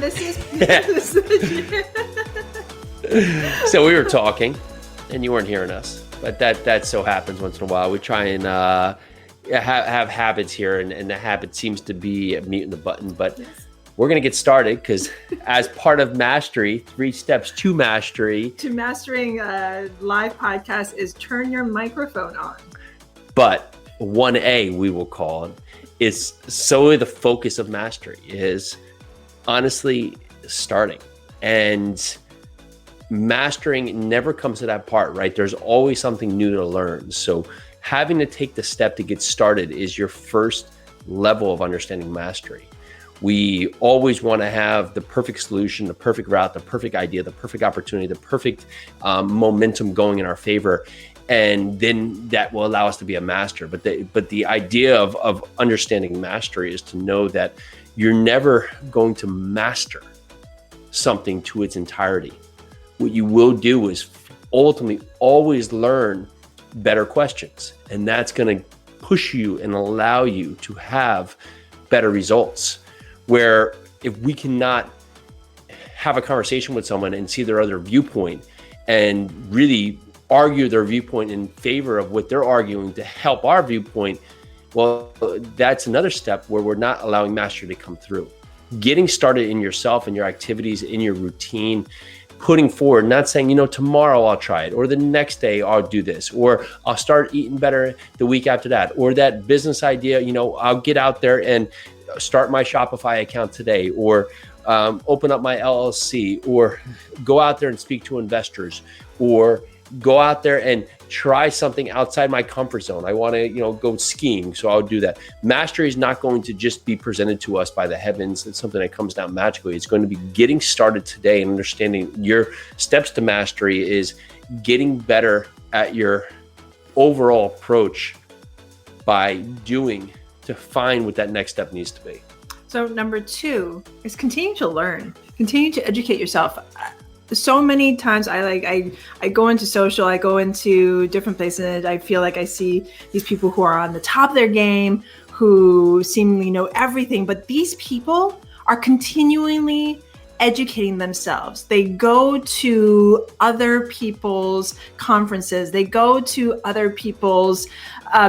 everyone. This is So we were talking, and you weren't hearing us, but that so happens once in a while. We try and have habits here, and the habit seems to be muting the button. But we're going to get started because as part of Mastery, 3 steps to mastery. To mastering a live podcast is turn your microphone on. But 1A, we will call it, is solely the focus of mastery is honestly starting. And mastering never comes to that part, right? There's always something new to learn. So having to take the step to get started is your first level of understanding mastery. We always want to have the perfect solution, the perfect route, the perfect idea, the perfect opportunity, the perfect momentum going in our favor. And then that will allow us to be a master. But the idea of understanding mastery is to know that you're never going to master something to its entirety. What you will do is ultimately always learn better questions. And that's going to push you and allow you to have better results. Where if we cannot have a conversation with someone and see their other viewpoint and really argue their viewpoint in favor of what they're arguing to help our viewpoint, well, that's another step where we're not allowing mastery to come through. Getting started in yourself and your activities, in your routine, putting forward, not saying, tomorrow I'll try it, or the next day I'll do this, or I'll start eating better the week after that, or that business idea, I'll get out there and start my Shopify account today, or open up my LLC, or go out there and speak to investors, or go out there and try something outside my comfort zone. I want to, go skiing, so I'll do that. Mastery is not going to just be presented to us by the heavens. It's something that comes down magically. It's going to be getting started today and understanding your steps to mastery is getting better at your overall approach by doing to find what that next step needs to be. So number 2 is continue to learn, continue to educate yourself. So many times I go into social, I go into different places, and I feel like I see these people who are on the top of their game, who seemingly know everything, but these people are continually educating themselves. They go to other people's conferences, they go to other people's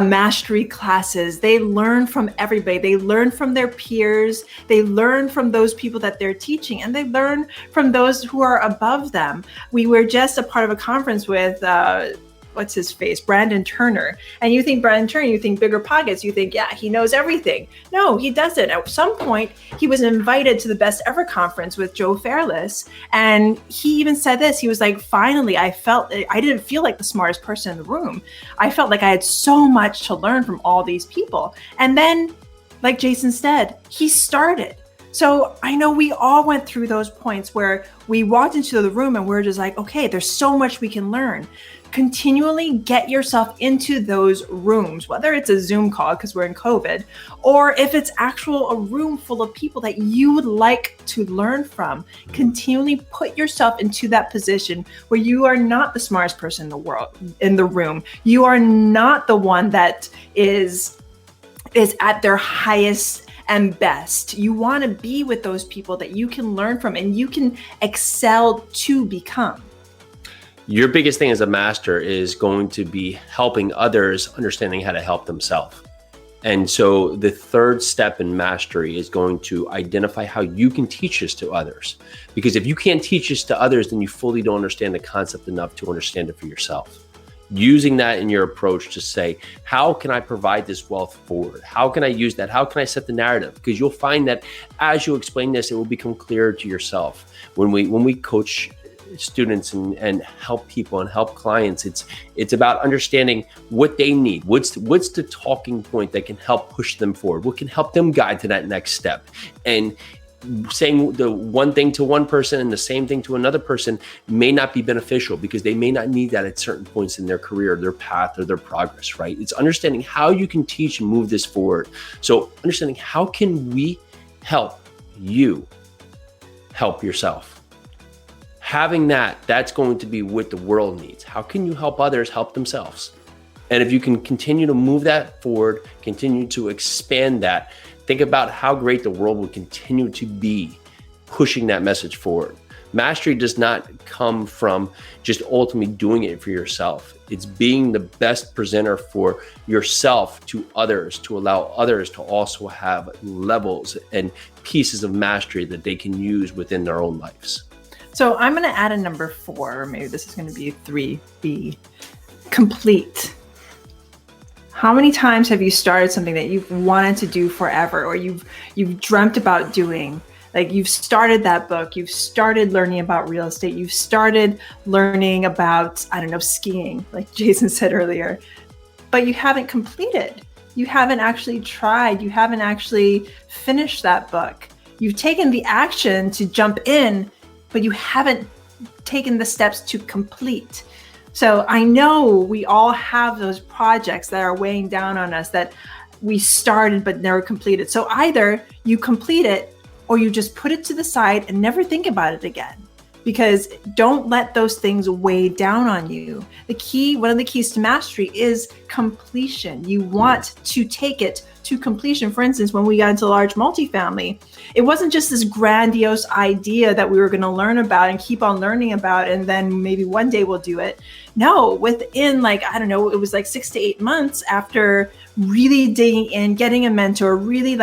mastery classes. They learn from everybody. They learn from their peers. They learn from those people that they're teaching, and they learn from those who are above them. We were just a part of a conference with what's his face, Brandon Turner. And you think Brandon Turner, you think bigger pockets, you think, yeah, he knows everything. No, he doesn't. At some point, he was invited to the Best Ever Conference with Joe Fairless. And he even said this, he was like, finally, I didn't feel like the smartest person in the room. I felt like I had so much to learn from all these people. And then, like Jason said, he started. So I know we all went through those points where we walked into the room and we're just like, okay, there's so much we can learn. Continually get yourself into those rooms, whether it's a Zoom call because we're in COVID, or if it's a room full of people that you would like to learn from. Continually put yourself into that position where you are not the smartest person in the room. You are not the one that is at their highest and best. You want to be with those people that you can learn from and you can excel to become. Your biggest thing as a master is going to be helping others understanding how to help themselves. And so the third step in mastery is going to identify how you can teach this to others. Because if you can't teach this to others, then you fully don't understand the concept enough to understand it for yourself. Using that in your approach to say, how can I provide this wealth forward? How can I use that? How can I set the narrative? Because you'll find that as you explain this, it will become clearer to yourself. When we coach students and help people and help clients, it's about understanding what they need. What's the talking point that can help push them forward? What can help them guide to that next step? And saying the one thing to one person and the same thing to another person may not be beneficial because they may not need that at certain points in their career, their path, or their progress, right? It's understanding how you can teach and move this forward. So understanding how can we help you help yourself? Having that's going to be what the world needs. How can you help others help themselves? And if you can continue to move that forward, continue to expand that, think about how great the world will continue to be pushing that message forward. Mastery does not come from just ultimately doing it for yourself. It's being the best presenter for yourself to others, to allow others to also have levels and pieces of mastery that they can use within their own lives. So I'm going to add a number 4, or maybe this is going to be 3B, complete. How many times have you started something that you've wanted to do forever, or you've dreamt about doing? Like, you've started that book, you've started learning about real estate, you've started learning about, I don't know, skiing, like Jason said earlier, but you haven't completed. You haven't actually tried. You haven't actually finished that book. You've taken the action to jump in, but you haven't taken the steps to complete. So I know we all have those projects that are weighing down on us that we started but never completed. So either you complete it or you just put it to the side and never think about it again, because don't let those things weigh down on you. One of the keys to mastery is completion. You want to take it to completion. For instance, when we got into large multifamily, it wasn't just this grandiose idea that we were going to learn about and keep on learning about, and then maybe one day we'll do it. No, within it was like 6 to 8 months after really digging in, getting a mentor, really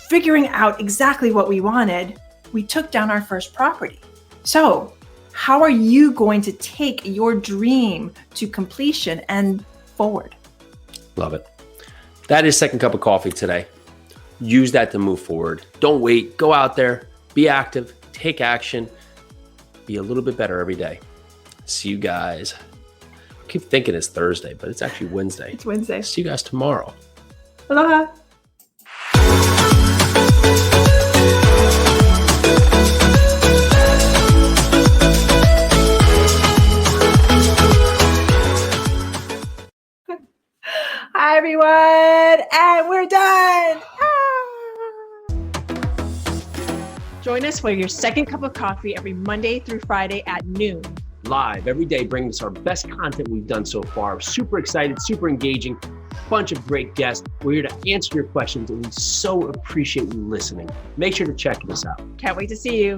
figuring out exactly what we wanted, we took down our first property. So how are you going to take your dream to completion and forward? Love it. That is second cup of coffee today. Use that to move forward. Don't wait. Go out there, be active, take action, be a little bit better every day. See you guys. I keep thinking it's Thursday, but it's actually Wednesday. It's Wednesday. See you guys tomorrow. Aloha. Hi, everyone, and we're done. Join us for your second cup of coffee every Monday through Friday at noon. Live every day, bringing us our best content we've done so far. Super excited, super engaging, bunch of great guests. We're here to answer your questions, and we so appreciate you listening. Make sure to check this out. Can't wait to see you.